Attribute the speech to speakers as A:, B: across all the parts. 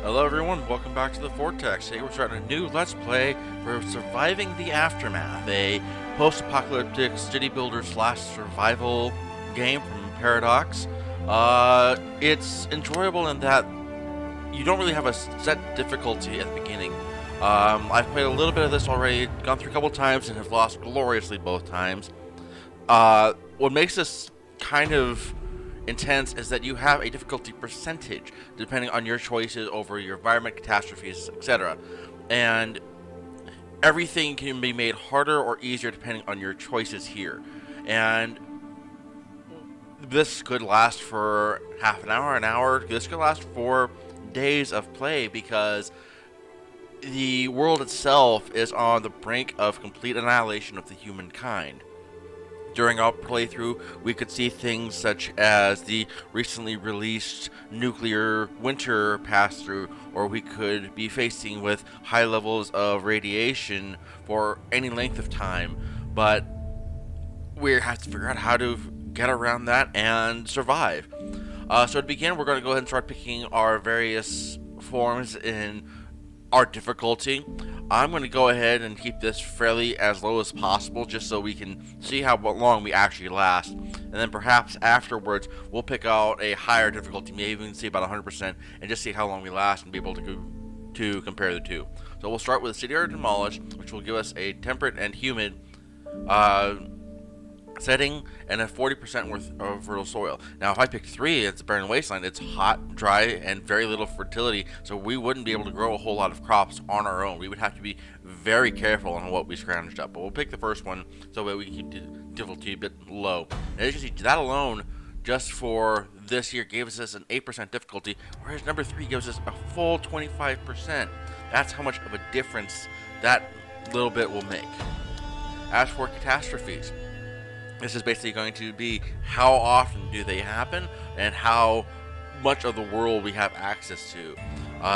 A: Hello everyone, welcome back to the Vortex. Today we're starting a new Let's Play for Surviving the Aftermath, a post-apocalyptic city builder slash survival game from Paradox. It's enjoyable in that you don't really have a set difficulty at the beginning. I've played a little bit of this already, gone through a couple times, and have lost gloriously both times. What makes this kind of intense is that you have a difficulty percentage depending on your choices over your environment, catastrophes, etc. And everything can be made harder or easier depending on your choices here. And this could last for half an hour. This could last for days of play because the world itself is on the brink of complete annihilation of the humankind. During our playthrough, we could see things such as the recently released nuclear winter pass through, or we could be facing with high levels of radiation for any length of time, but we have to figure out how to get around that and survive. So to begin, we're going to go ahead and start picking our various forms in our difficulty. I'm going to go ahead and keep this fairly as low as possible just so we can see how long we actually last. And then perhaps afterwards we'll pick out a higher difficulty, maybe even see about 100%, and just see how long we last and be able to compare the two. So we'll start with the City are Demolished, which will give us a temperate and humid setting and a 40% worth of fertile soil. Now if I pick 3, it's a barren wasteland. It's hot, dry, and very little fertility, so we wouldn't be able to grow a whole lot of crops on our own. We would have to be very careful on what we scrounged up, but we'll pick the first one so that we can keep the difficulty a bit low. And as you can see, that alone just for this here gives us an 8% difficulty, whereas number 3 gives us a full 25%. That's how much of a difference that little bit will make. As for catastrophes, this is basically going to be how often do they happen and how much of the world we have access to.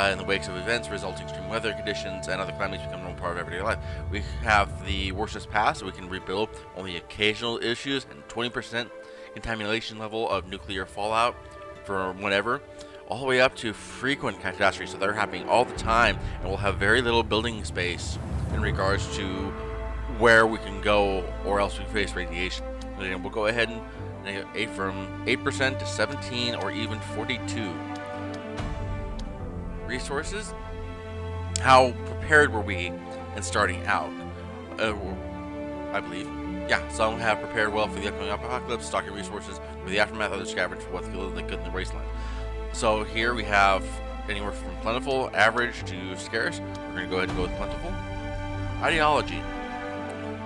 A: In the wakes of events resulting extreme weather conditions and other calamities become a normal part of everyday life. We have the worstest past, so we can rebuild only occasional issues and 20% contamination level of nuclear fallout for whenever, all the way up to frequent catastrophes, so they're happening all the time, and we'll have very little building space in regards to where we can go or else we face radiation. And we'll go ahead and negative from 8% to 17 or even 42. Resources. How prepared were we in starting out? I believe. Yeah, some have prepared well for the upcoming apocalypse, stocking resources for the aftermath, others scavenge for what's good in the wasteland. So here we have anywhere from plentiful, average to scarce. We're going to go ahead and go with plentiful. Ideology.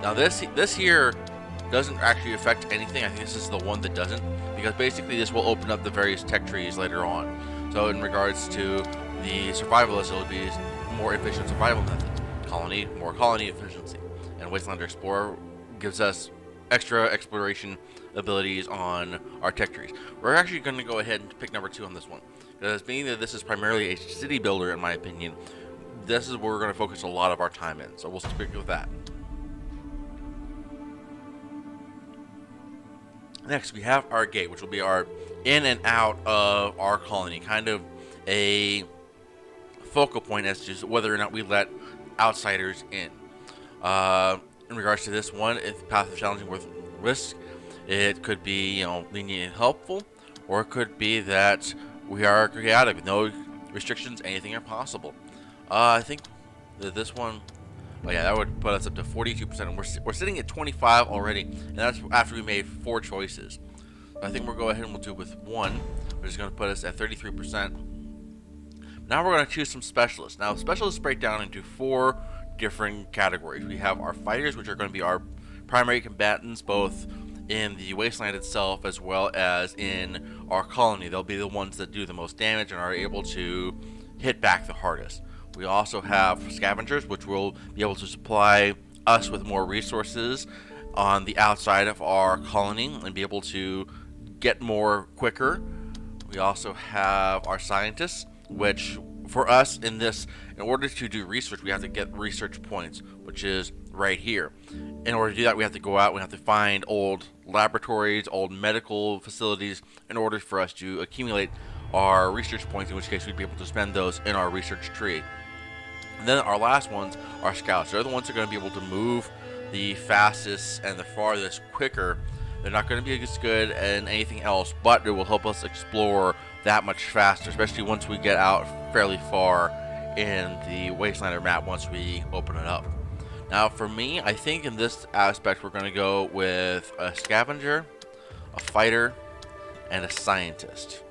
A: Now this here doesn't actually affect anything. I think this is the one that doesn't, because basically this will open up the various tech trees later on. So in regards to the survivalist, it'll be more efficient survival method. Colony, more colony efficiency. And Wastelander Explorer gives us extra exploration abilities on our tech trees. We're actually going to go ahead and pick number 2 on this one, because being that this is primarily a city builder, in my opinion, this is where we're going to focus a lot of our time in. So we'll stick with that. Next, we have our gate, which will be our in and out of our colony, kind of a focal point as to whether or not we let outsiders in. In regards to this one, if the path is challenging with risk, it could be, lenient and helpful, or it could be that we are chaotic with no restrictions, anything are possible. I think that this one, that would put us up to 42%, and we're sitting at 25 already, and that's after we made 4 choices. So I think we'll go ahead and we'll do with 1, which is going to put us at 33%. Now we're going to choose some specialists. Now specialists break down into 4 different categories. We have our fighters, which are going to be our primary combatants, both in the wasteland itself as well as in our colony. They'll be the ones that do the most damage and are able to hit back the hardest. We also have scavengers, which will be able to supply us with more resources on the outside of our colony and be able to get more quicker. We also have our scientists, which for us in order to do research, we have to get research points, which is right here. In order to do that, we have to go out, we have to find old laboratories, old medical facilities in order for us to accumulate our research points, in which case we'd be able to spend those in our research tree. And then our last ones are scouts. They're the ones that are going to be able to move the fastest and the farthest quicker. They're not going to be as good as anything else, but it will help us explore that much faster, especially once we get out fairly far in the Wastelander map once we open it up. Now for me, I think in this aspect we're going to go with a scavenger, a fighter, and a scientist.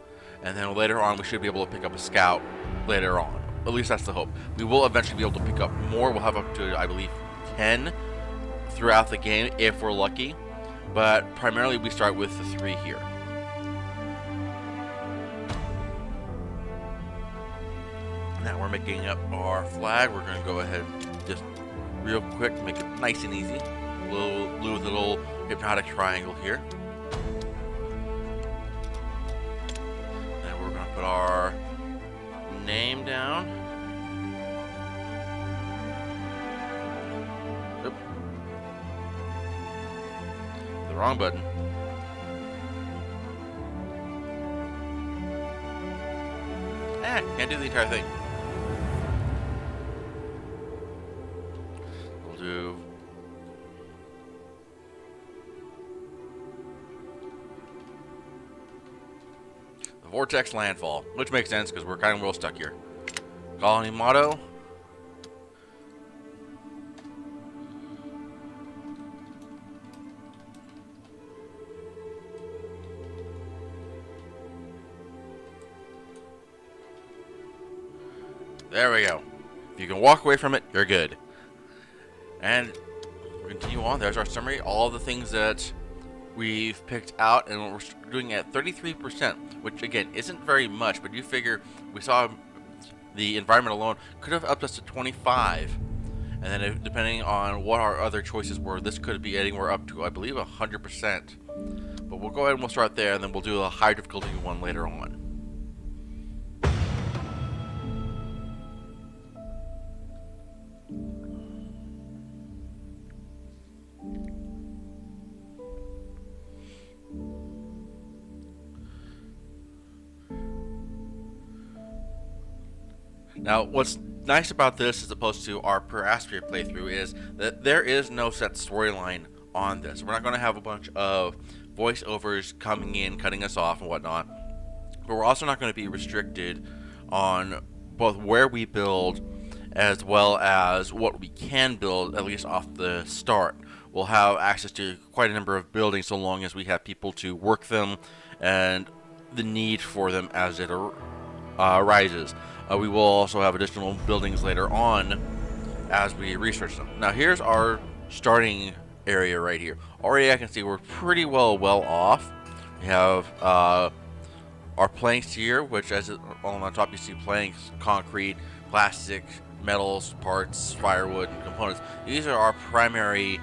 A: And then later on we should be able to pick up a scout later on. At least that's the hope. We will eventually be able to pick up more. We'll have up to, I believe, 10 throughout the game if we're lucky. But primarily we start with the 3 here. Now we're making up our flag. We're going to go ahead and just real quick make it nice and easy. Blue with a little hypnotic triangle here. And we're going to put our name down. Oop. The wrong button. Can't do the entire thing. We'll do the Vortex Landfall, which makes sense because we're kind of real stuck here. Colony motto. There we go. If you can walk away from it, you're good. And we'll continue on. There's our summary. All the things that we've picked out, and we're doing at 33%, which again isn't very much, but you figure we saw the environment alone could have upped us to 25. And then depending on what our other choices were, this could be anywhere up to, I believe, 100%. But we'll go ahead and we'll start there, and then we'll do a high difficulty one later on. Now, what's nice about this as opposed to our Per Aspia playthrough is that there is no set storyline on this. We're not going to have a bunch of voiceovers coming in, cutting us off and whatnot. But we're also not going to be restricted on both where we build as well as what we can build, at least off the start. We'll have access to quite a number of buildings so long as we have people to work them and the need for them as it arises. We will also have additional buildings later on as we research them. Now here's our starting area right here. Already I can see we're pretty well off. We have our planks here, which as on the top you see planks, concrete, plastic, metals, parts, firewood, and components. These are our primary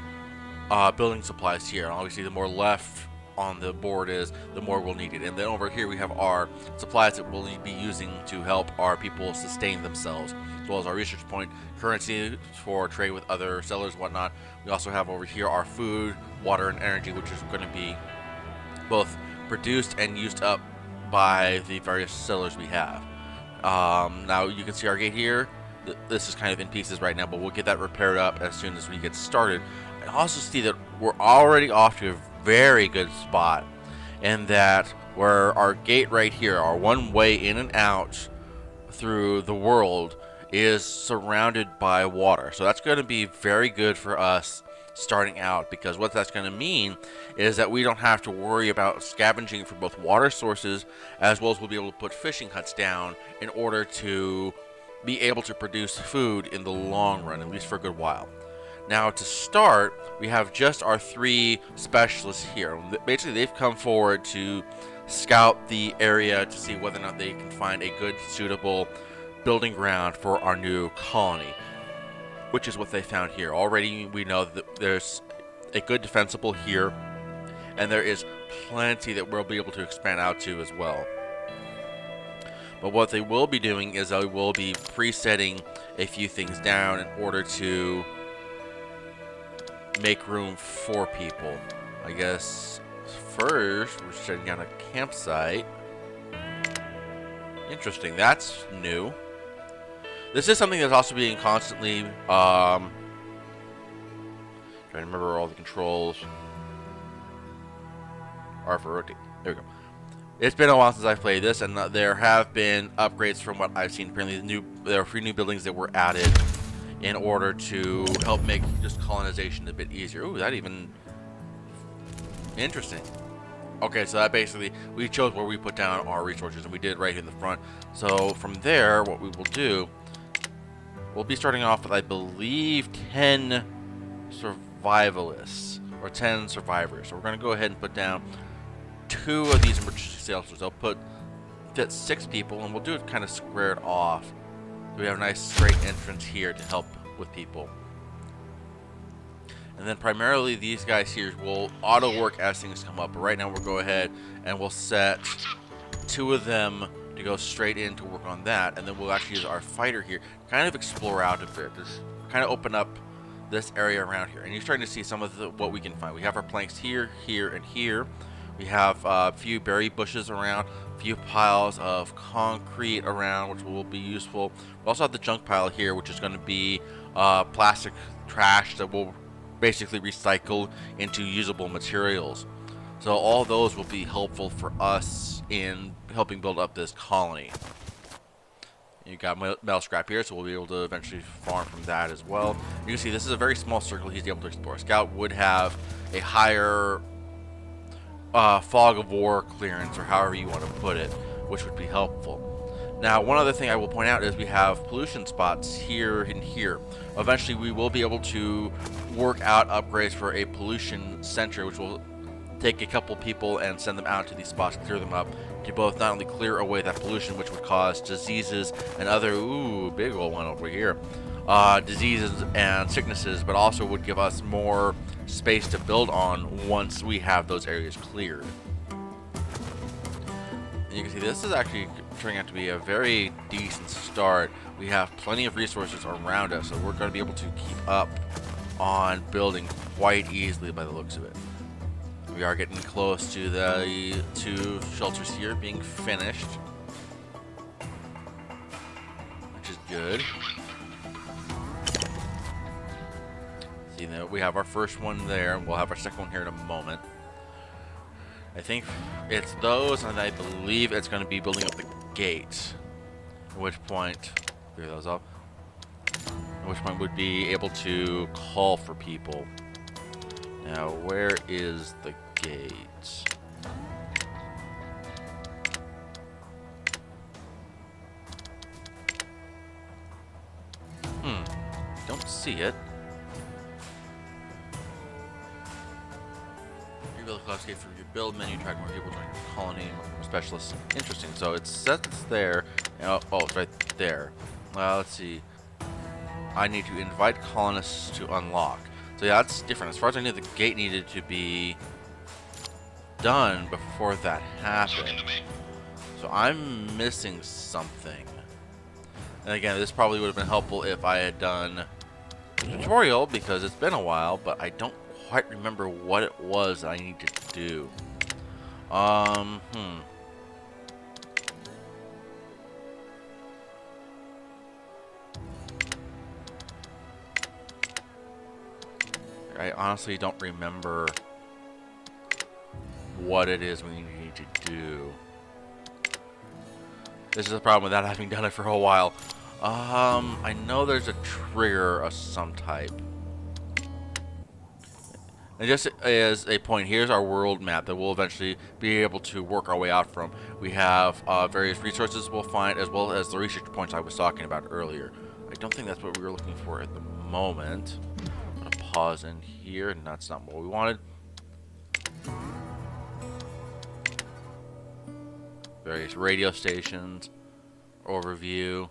A: building supplies here. And obviously the more left on the board is, the more we'll need it. And then over here we have our supplies that we'll be using to help our people sustain themselves, as well as our research point, currency for trade with other sellers and whatnot. We also have over here our food, water, and energy, which is going to be both produced and used up by the various sellers we have. Now you can see our gate here. This is kind of in pieces right now, but we'll get that repaired up as soon as we get started. And also see that we're already off to a very good spot, in that where our gate right here, our one way in and out through the world, is surrounded by water. So that's going to be very good for us starting out, because what that's going to mean is that we don't have to worry about scavenging for both water sources, as well as we'll be able to put fishing huts down in order to be able to produce food in the long run, at least for a good while. Now to start, we have just our 3 specialists here. Basically, they've come forward to scout the area to see whether or not they can find a good, suitable building ground for our new colony, which is what they found here. Already we know that there's a good defensible here, and there is plenty that we'll be able to expand out to as well. But what they will be doing is they will be presetting a few things down in order to make room for people. I guess first we're setting down a campsite. Interesting. That's new. This is something that's also being constantly trying to remember all the controls. R for rotate. There we go. It's been a while since I've played this, and there have been upgrades from what I've seen. Apparently, there are 3 new buildings that were added in order to help make just colonization a bit easier. Ooh, that even interesting. Okay, so that basically we chose where we put down our resources, and we did it right in the front. So from there, what we will do, we'll be starting off with, I believe, 10 survivalists or 10 survivors. So we're going to go ahead and put down 2 of these emergency shelters. They'll fit 6 people, and we'll do it kind of squared off. So we have a nice straight entrance here to help with people. And then primarily these guys here will auto work as things come up. But right now we'll go ahead and we'll set 2 of them to go straight in to work on that. And then we'll actually use our fighter here to kind of explore out a bit. Just kind of open up this area around here. And you're starting to see some of what we can find. We have our planks here, here, and here. We have a few berry bushes around, a few piles of concrete around, which will be useful. We also have the junk pile here, which is going to be plastic trash that will basically recycle into usable materials. So all those will be helpful for us in helping build up this colony. You got metal scrap here, so we'll be able to eventually farm from that as well. You can see this is a very small circle he's able to explore. Scout would have a higher fog of war clearance, or however you want to put it, which would be helpful. Now, one other thing I will point out is we have pollution spots here and here. Eventually, we will be able to work out upgrades for a pollution center, which will take a couple people and send them out to these spots, clear them up, to both not only clear away that pollution, which would cause diseases and other, ooh, big old one over here, diseases and sicknesses, but also would give us more space to build on once we have those areas cleared. And you can see this is actually turning out to be a very decent start. We have plenty of resources around us, so we're going to be able to keep up on building quite easily by the looks of it. We are getting close to the 2 shelters here being finished, which is good. See, now we have our first one there, and we'll have our second one here in a moment. I think it's those, and I believe it's going to be building up the gate. At which point, clear those up. At which point we'd be able to call for people. Now, where is the gate? Don't see it. Build a class gate from your build menu, track more people join your colony, more specialists. Interesting. So it says it's there. Oh, it's right there. Let's see. I need to invite colonists to unlock. So yeah, that's different. As far as I knew, the gate needed to be done before that happened. So I'm missing something. And again, this probably would have been helpful if I had done the tutorial, because it's been a while, but I don't quite remember what it was I needed to do. I honestly don't remember what it is we need to do. This is a problem without having done it for a while. I know there's a trigger of some type. And just as a point, here's our world map that we'll eventually be able to work our way out from. We have various resources we'll find, as well as the research points I was talking about earlier. I don't think that's what we were looking for at the moment. I'm going to pause in here, and that's not what we wanted. Various radio stations, overview.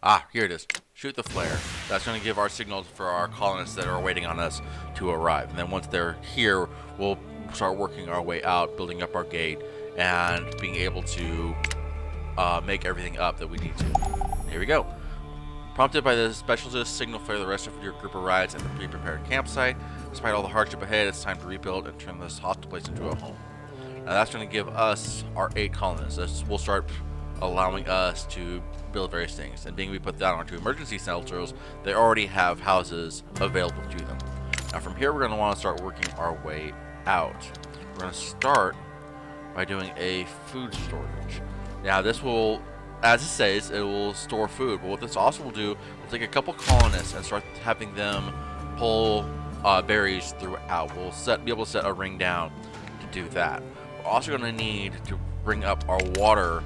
A: Ah, here it is. Shoot the flare. That's going to give our signals for our colonists that are waiting on us to arrive. And then once they're here, we'll start working our way out, building up our gate, and being able to make everything up that we need to. Here we go. Prompted by the specialist signal flare, the rest of your group arrives at the pre-prepared campsite. Despite all the hardship ahead, it's time to rebuild and turn this hostile place into a home. Now that's going to give us our 8 colonists. This will start allowing us to build various things. And being we put that onto emergency shelters, they already have houses available to them. Now from here, we're going to want to start working our way out. We're going to start by doing a food storage. Now this will, as it says, it will store food. But what this also will do, we'll take a couple colonists and start having them pull berries throughout. We'll be able to set a ring down to do that. We're also going to need to bring up our water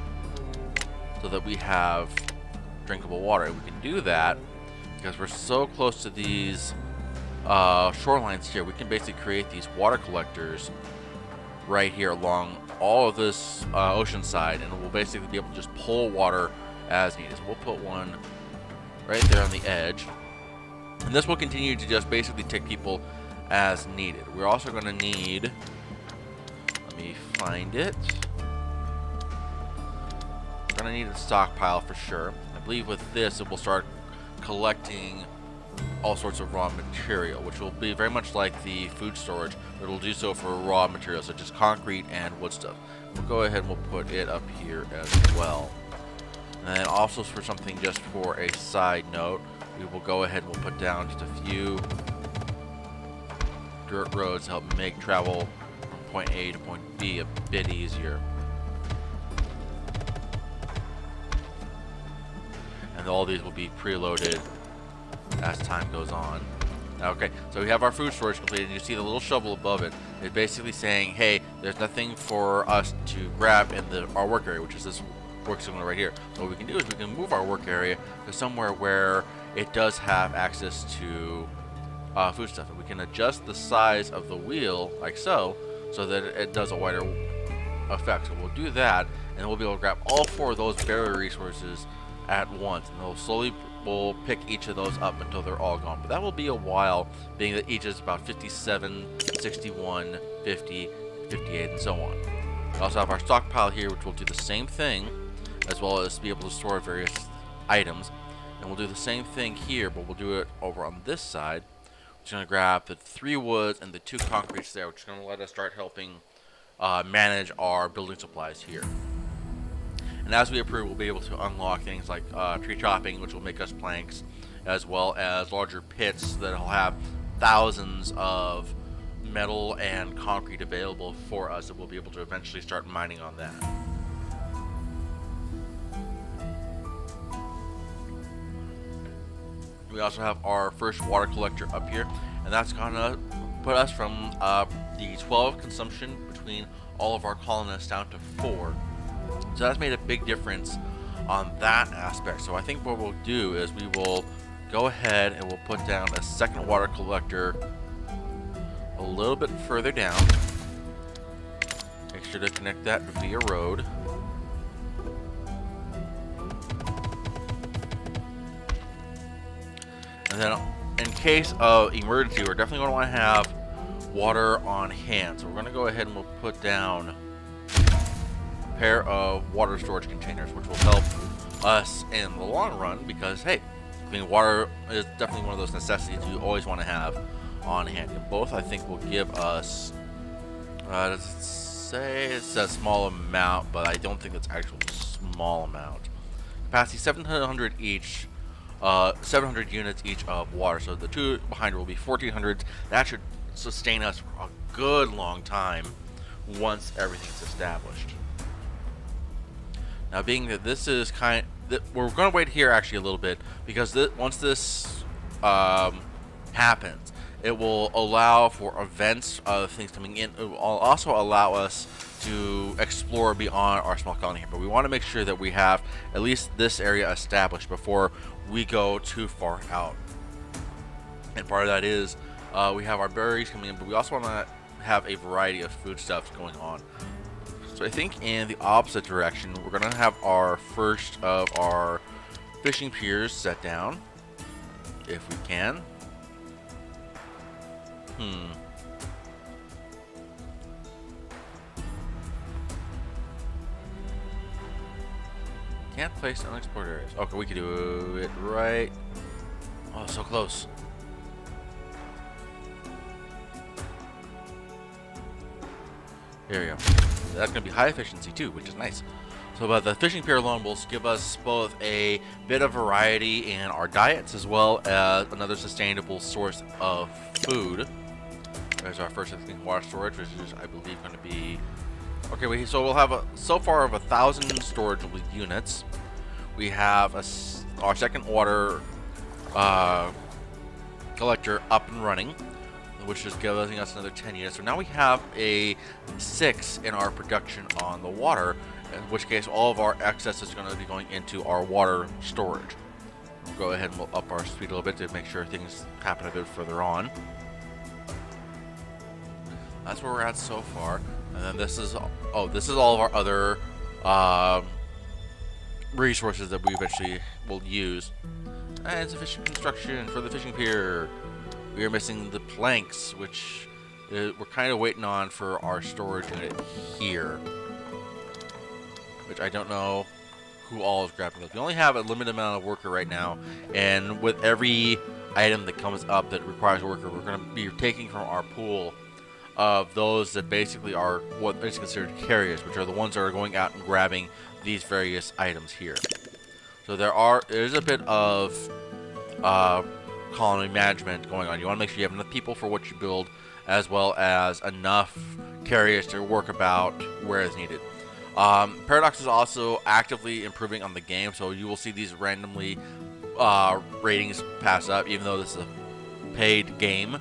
A: so that we have drinkable water. And we can do that because we're so close to these shorelines here. We can basically create these water collectors right here along all of this ocean side, and we'll basically be able to just pull water as needed. So we'll put one right there on the edge, and this will continue to just basically take people as needed. We're also going to need, let me find it. We're going to need a stockpile for sure. I believe with this it will start collecting all sorts of raw material, which will be very much like the food storage, but it'll do so for raw materials such as concrete and wood stuff. We'll go ahead and we'll put it up here as well. And then also for something just for a side note, we will go ahead and we'll put down just a few dirt roads to help make travel from point A to point B a bit easier. And all these will be preloaded as time goes on. Okay, so we have our food storage completed, and you see the little shovel above it. It's basically saying, hey, there's nothing for us to grab in our work area, which is this work signal right here. So what we can do is we can move our work area to somewhere where it does have access to food stuff. And we can adjust the size of the wheel like so that it does a wider effect. So we'll do that, and we'll be able to grab all 4 of those berry resources at once, and we'll pick each of those up until they're all gone. But that will be a while, being that each is about 57, 61, 50, 58, and so on. We also have our stockpile here, which will do the same thing, as well as be able to store various items. And we'll do the same thing here, but we'll do it over on this side. We're just going to grab the 3 woods and the 2 concretes there, which is going to let us start helping manage our building supplies here. And as we approve, we'll be able to unlock things like tree chopping, which will make us planks, as well as larger pits that will have thousands of metal and concrete available for us, that we'll be able to eventually start mining on that. We also have our first water collector up here, and that's going to put us from the 12 consumption between all of our colonists down to 4. So that's made a big difference on that aspect. So I think what we'll do is we will go ahead and we'll put down a second water collector a little bit further down. Make sure to connect that via road. And then in case of emergency, we're definitely going to want to have water on hand. So we're going to go ahead and we'll put down pair of water storage containers, which will help us in the long run, because hey, I mean, water is definitely one of those necessities you always want to have on hand. And both, I think, will give us does it say it's a small amount, but I don't think it's actually a small amount. Capacity 700 each, 700 units each of water. So the 2 behind it will be 1400. That should sustain us for a good long time once everything's established. Now, being that this is we're going to wait here actually a little bit, because once this happens, it will allow for events of things coming in. It will also allow us to explore beyond our small colony here. But we want to make sure that we have at least this area established before we go too far out. And part of that is we have our berries coming in, but we also want to have a variety of foodstuffs going on. So I think in the opposite direction, we're going to have our first of our fishing piers set down, if we can. Can't place unexplored areas. Okay, we can do it right. Oh, so close. There we go. That's going to be high efficiency too, which is nice. So, but the fishing pier alone will give us both a bit of variety in our diets as well as another sustainable source of food. There's our first water storage, which is, I believe, going to be okay. So we'll have so far of 1,000 storage units. We have our second water collector up and running, which is giving us another 10 units. So now we have a 6 in our production on the water, in which case all of our excess is going to be going into our water storage. We'll go ahead and we'll up our speed a little bit to make sure things happen a bit further on. That's where we're at so far. And then this is all of our other resources that we eventually will use. And sufficient construction for the fishing pier. We are missing the planks, which we're kind of waiting on for our storage unit here. Which I don't know who all is grabbing those. We only have a limited amount of worker right now, and with every item that comes up that requires a worker, we're going to be taking from our pool of those that basically are what is considered carriers, which are the ones that are going out and grabbing these various items here. So there's a bit of colony management going on. You want to make sure you have enough people for what you build, as well as enough carriers to work about where it's needed. Paradox is also actively improving on the game, so you will see these randomly ratings pass up, even though this is a paid game.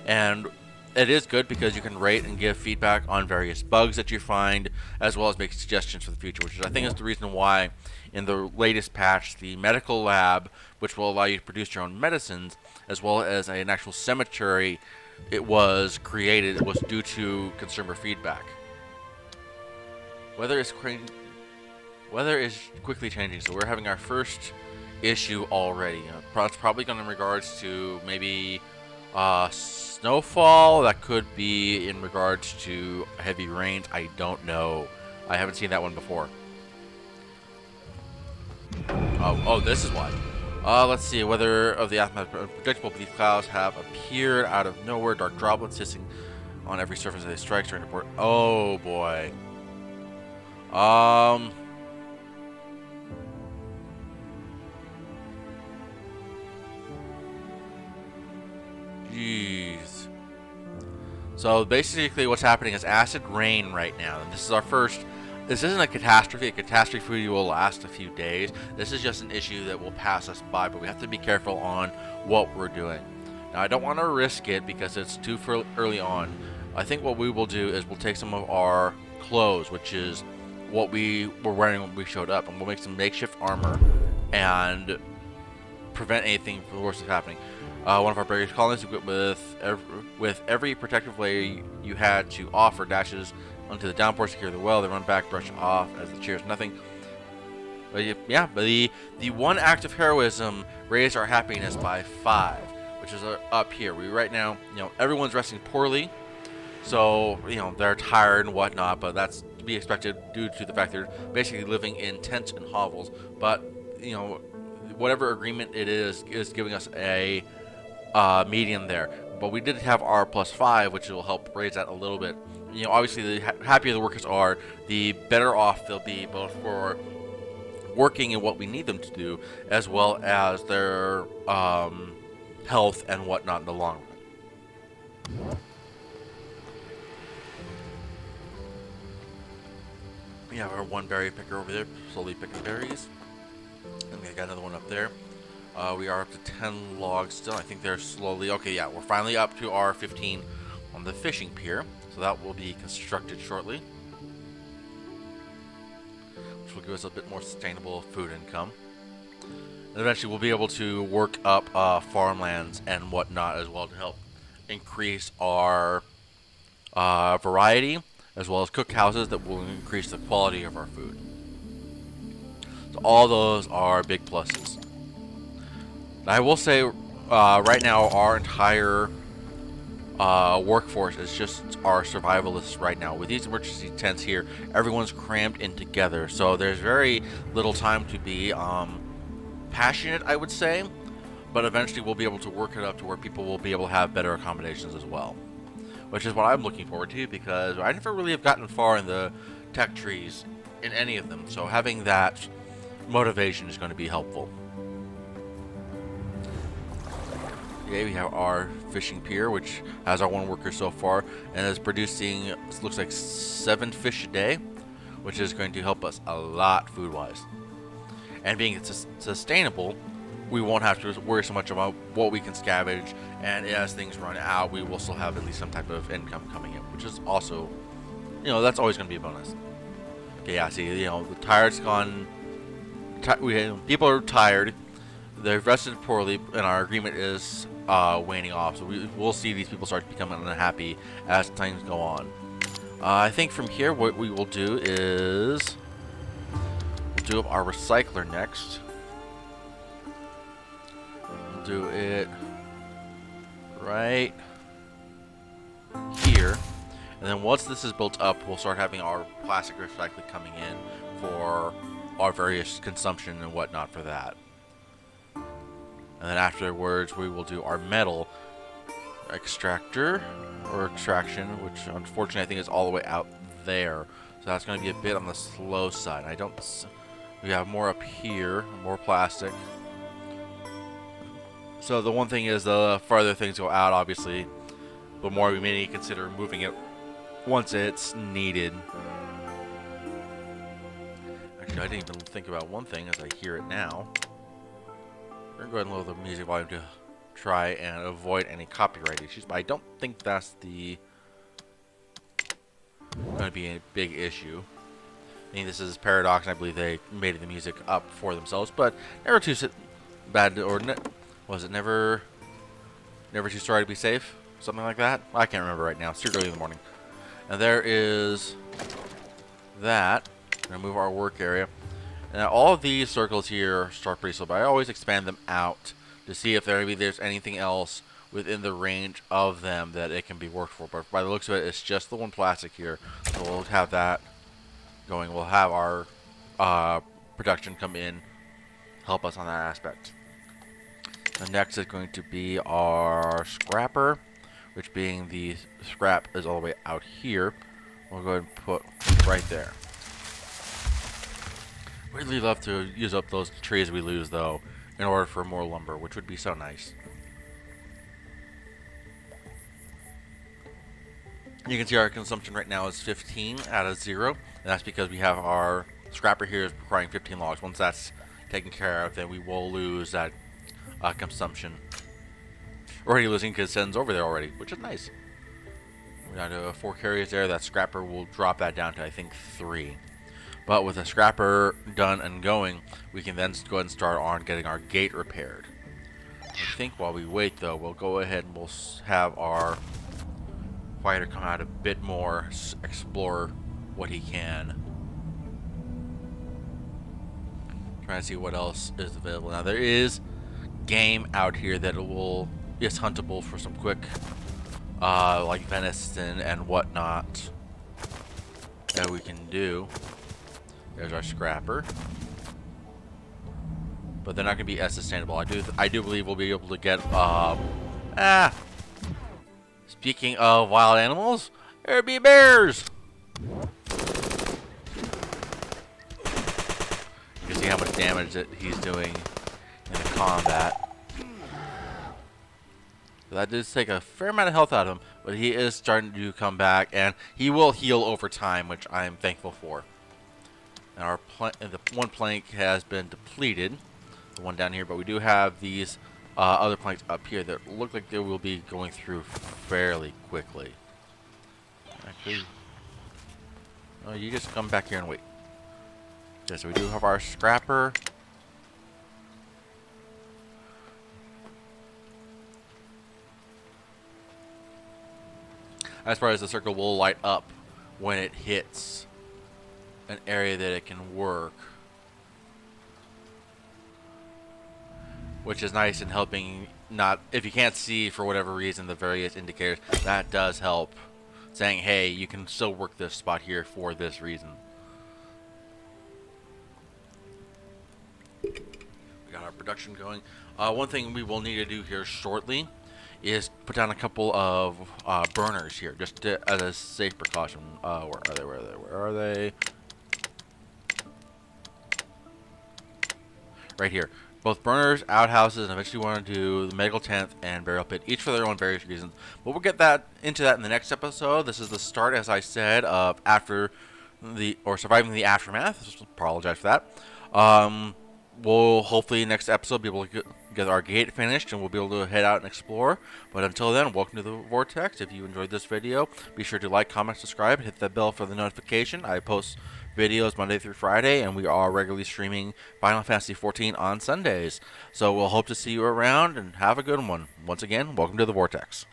A: And it is good because you can rate and give feedback on various bugs that you find, as well as make suggestions for the future, which I think is the reason why in the latest patch, the medical lab, which will allow you to produce your own medicines, as well as an actual cemetery, it was created, it was due to consumer feedback. Weather is quickly changing, so we're having our first issue already. It's probably going in regards to maybe snowfall. That could be in regards to heavy rains. I don't know. I haven't seen that one before. Oh, this is why. Let's see. Weather of the aftermath unpredictable, but these clouds have appeared out of nowhere. Dark droplets hissing on every surface they strike during the port. Oh boy. Jeez. So basically what's happening is acid rain right now. And this is our first... This isn't a catastrophe. A catastrophe will last a few days. This is just an issue that will pass us by, but we have to be careful on what we're doing. Now, I don't want to risk it because it's too early on. I think what we will do is we'll take some of our clothes, which is what we were wearing when we showed up, and we'll make some makeshift armor and prevent anything for the worst of happening. One of our barrier colonists equipped with every protective layer you had to offer dashes onto the downpour, secure the well. They run back, brush off as the cheers nothing. But yeah, but the one act of heroism raised our happiness by 5, which is up here. We right now, everyone's resting poorly, so they're tired and whatnot. But that's to be expected due to the fact they're basically living in tents and hovels. But whatever agreement it is giving us a median there. But we did have our +5, which will help raise that a little bit. Obviously, the happier the workers are, the better off they'll be, both for working in what we need them to do, as well as their health and whatnot in the long run. We have our one berry picker over there, slowly picking berries. And we got another one up there. We are up to 10 logs still. I think they're slowly... Okay, yeah, we're finally up to our 15 on the fishing pier. So that will be constructed shortly, which will give us a bit more sustainable food income. And eventually we'll be able to work up farmlands and whatnot as well to help increase our variety, as well as cookhouses that will increase the quality of our food. So all those are big pluses. I will say right now our entire workforce is just our survivalists right now. With these emergency tents here, everyone's crammed in together, so there's very little time to be passionate, I would say, but eventually we'll be able to work it up to where people will be able to have better accommodations as well, which is what I'm looking forward to, because I never really have gotten far in the tech trees in any of them, so having that motivation is going to be helpful. Okay, we have our fishing pier, which has our one worker so far, and is producing, it looks like 7 fish a day, which is going to help us a lot food-wise. And being sustainable, we won't have to worry so much about what we can scavenge, and as things run out, we will still have at least some type of income coming in, which is also, that's always going to be a bonus. Okay, yeah, see, the tired's gone, people are tired, they've rested poorly, and our agreement is waning off, so we'll see these people start becoming unhappy as things go on. I think from here what we will do is we'll do up our recycler next. We'll do it right here, and then once this is built up, we'll start having our plastic recycling coming in for our various consumption and whatnot for that. And then afterwards, we will do our metal extractor or extraction, which unfortunately I think is all the way out there. So that's going to be a bit on the slow side. We have more up here, more plastic. So the one thing is, the farther things go out, obviously, the more we may consider moving it once it's needed. Actually, I didn't even think about one thing as I hear it now. We're going to go ahead and lower the music volume to try and avoid any copyright issues, but I don't think that's going to be a big issue. I mean, this is Paradox, and I believe they made the music up for themselves, but never too bad, or was it never too sorry to be safe? Something like that? I can't remember right now. It's too early in the morning. And there is that. I'm going to move our work area. Now, all of these circles here start pretty slow, but I always expand them out to see if there's anything else within the range of them that it can be worked for. But by the looks of it, it's just the one plastic here. So we'll have that going. We'll have our production come in, help us on that aspect. The next is going to be our scrapper, which being the scrap is all the way out here. We'll go ahead and put right there. Really love to use up those trees we lose, though, in order for more lumber, which would be so nice. You can see our consumption right now is 15 out of 0, and that's because we have our scrapper here is requiring 15 logs. Once that's taken care of, then we will lose that consumption. We're already losing because it sends over there already, which is nice. We're down to 4 carriers there. That scrapper will drop that down to, I think, 3. But with a scrapper done and going, we can then go ahead and start on getting our gate repaired. I think while we wait, though, we'll go ahead and we'll have our fighter come out a bit more, explore what he can. Trying to see what else is available. Now, there is game out here that is huntable for some quick, like venison and whatnot that we can do. There's our scrapper, but they're not going to be as sustainable. I do believe we'll be able to get. Speaking of wild animals, there be bears. You can see how much damage that he's doing in the combat. But that did take a fair amount of health out of him, but he is starting to come back, and he will heal over time, which I am thankful for. And the one plank has been depleted, the one down here, but we do have these other planks up here that look like they will be going through fairly quickly. Actually, no, you just come back here and wait. Okay, so we do have our scrapper. As far as the circle will light up when it hits an area that it can work, which is nice in helping not if you can't see for whatever reason the various indicators, that does help. Saying, hey, you can still work this spot here for this reason. We got our production going. One thing we will need to do here shortly is put down a couple of burners here, just as a safe precaution. Where are they? Where are they? Right here. Both burners, outhouses, and eventually want to do the medical tent and burial pit, each for their own various reasons. But we'll get into that in the next episode. This is the start, as I said, of surviving the aftermath. Just apologize for that. We'll hopefully next episode be able to get our gate finished, and we'll be able to head out and explore. But until then, welcome to the Vortex. If you enjoyed this video, be sure to like, comment, subscribe, and hit that bell for the notification. I post videos Monday through Friday, and we are regularly streaming Final Fantasy XIV on Sundays. So we'll hope to see you around, and have a good one. Once again, welcome to the Vortex.